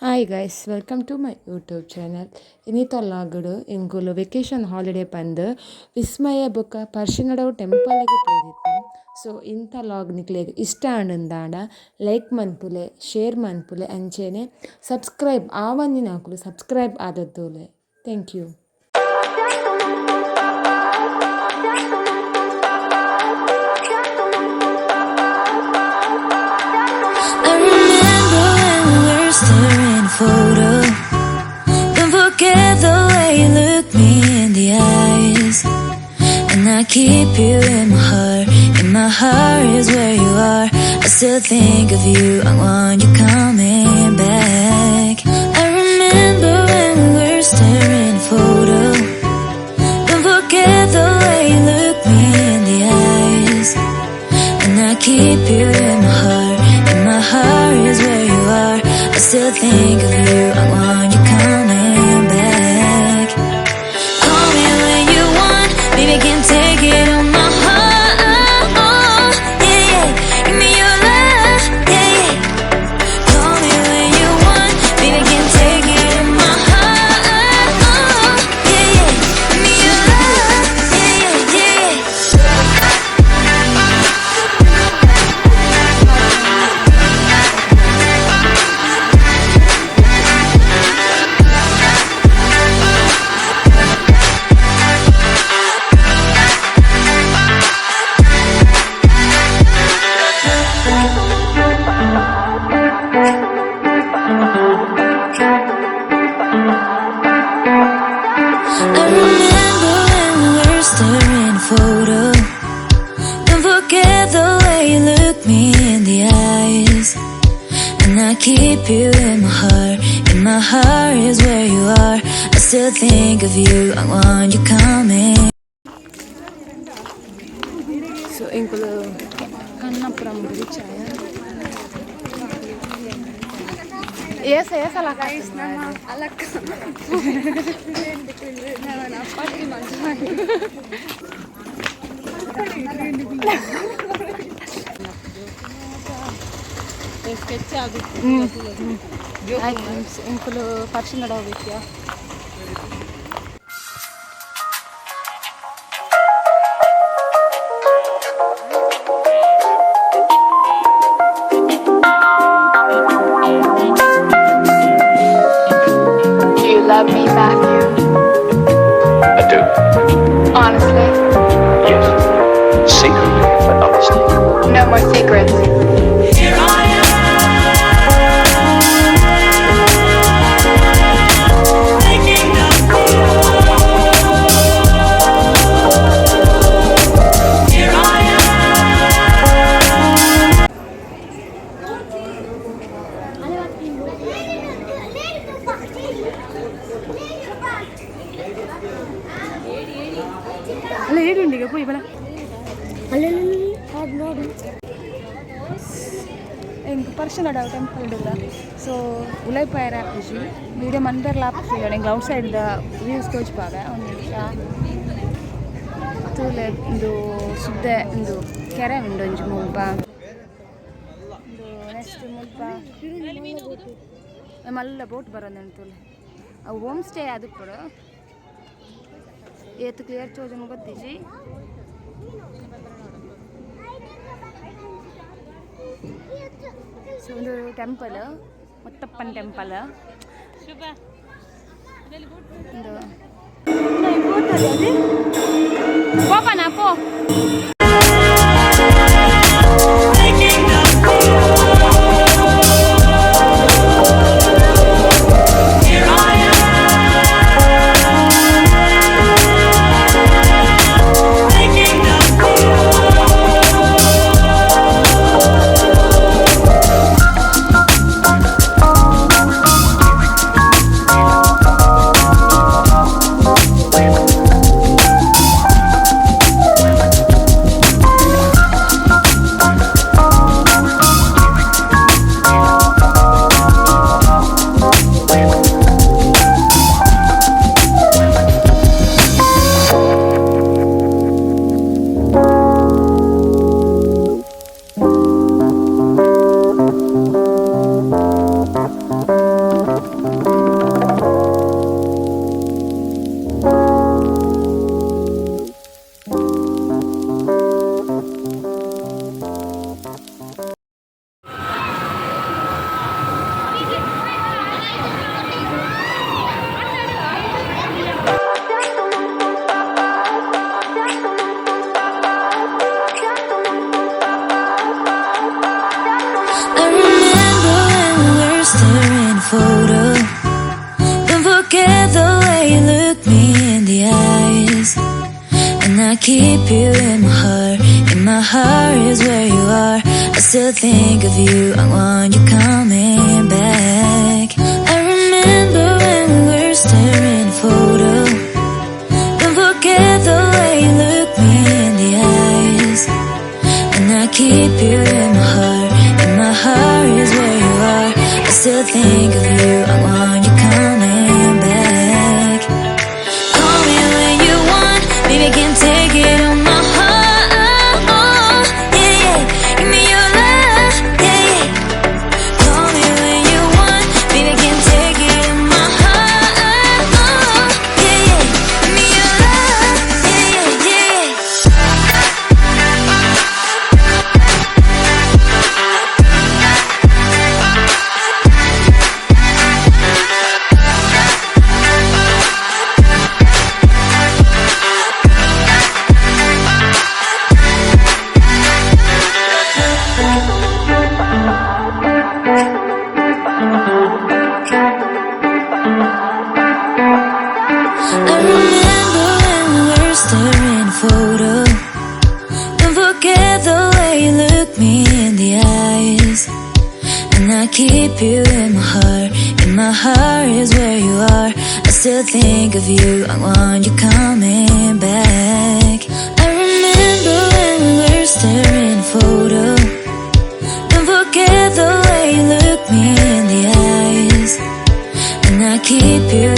Hi guys, welcome to my YouTube channel. Inito lagudu ingulu vacation holiday pandu Vismaya book Parshingadau temple ಗೆ ಹೋಗಿದ್ದೆ. So ಇಂಥ log ನಿಕ್ಲೆಗ್ ಇಷ್ಟ ಆನಂದಾಂಡ like ಮನ್ಪುಲೆ share ಮನ್ಪುಲೆ ಅಂಚೆನೆ ಸಬ್ಸ್ಕ್ರೈಬ್ ಆವನ್ನಿ ನಾಕುಲು ಸಬ್ಸ್ಕ್ರೈಬ್ ಆದದ್ದೋಲೆ. Thank you. Photo. Don't forget the way you look me in the eyes. And I keep you in my heart is where you are. I still think of you, I want you coming back. I remember when we were staring photo. Don't forget the way you look me in the eyes. And I keep you in my heart is where you are. I still think of you, I want you coming back. Call me when you want, baby, can take it on my heart. Oh, yeah, yeah, give me your love, yeah, yeah. Call me when you want, baby, can take it on my heart. Oh, yeah, yeah, give me your love, yeah, yeah, yeah. I remember when we were staring photo. Don't forget the way you look me in the eyes. And I keep you in my heart is where you are. I still think of you, I want you coming. So ಇಂಕುಲು ಕನ್ನಪುರಂ ರಿಚಾಯ ಏಸಲ ಅಲಕ್ಕ ಪಟ್ಟಿ sketch ಆಗುತ್ತೆ ಇಂಕುಲು ಪರ್ಶಿಂಗಡ ಹೋಗಿತ್ಯಾ. love me, Matthew? I do. Honestly? Yes. Secretly, but honestly. No more secrets. Here I am. Waking up. Here I ಅಲ್ಲ ಏಡುಂಡಿಗೆ ಪೋಯಿ ಬಲ എനിക്ക് പർശനടാവ് ടെമ്പിൾ ഉണ്ടല്ല ಸೊ ಉಲೈಪಾಯರ ಖುಷಿ ವಿಡಿಯೋ ಮಂದರ್ ಲಾಪ್ ನಿಂಗೆ ಔಟ್ ಸೈಡ್ ದ ವ್ಯೂಸ್ ತೋಚ್ಪಾಗ ಒಂದು ನಿಮಿಷ ತೂಲೆ ಒಂದು ಶುದ್ಧ ಒಂದು ಕೆರೆ ಉಂಡು ಒಂಜಿ ಮುಲ್ಪ ಒಂದು ನೆಕ್ಸ್ಟ್ ಮುಲ್ಪ ಮಲ್ಲ ಬೋಟ್ ಬರೋದು ತೂಲೆ ಅವು ಹೋಮ್ ಸ್ಟೇ ಅದಕ್ಕೆ ಕೊಡು ಏತು ಕ್ಲಿಯರ್ ಚೋಜನ ಗೊತ್ತಿಜಿ ಸೊ ಒಂದು ಟೆಂಪಲ್ ಮುತ್ತಪ್ಪನ ಟೆಂಪಲ್ ಒಂದು ಪೋಪನ ಪೋ photo. Don't forget the way you look me in the eyes. And I keep you in my heart. In my heart is where you are. I still think of you. I want you coming back. I remember when we were staring at a photo. Don't forget the way you look me in the eyes. And I keep you in my heart. In my heart is where you are. I still think of you. I want you coming back. Call me when you want. Baby, I can't take it on my heart. Yeah, yeah. Give me your love. Yeah, yeah. Call me when you want. Baby, I can't take it on my heart. Yeah, yeah. Give me your love. Yeah, yeah, yeah. I remember when we were staring at a photo. Don't forget the way you look me in the eyes. And I keep you in my heart. In my heart is where you are. I still think of you. I want you coming back. I remember when we were staring at a photo. Don't forget the way you look me in the eyes. And I keep you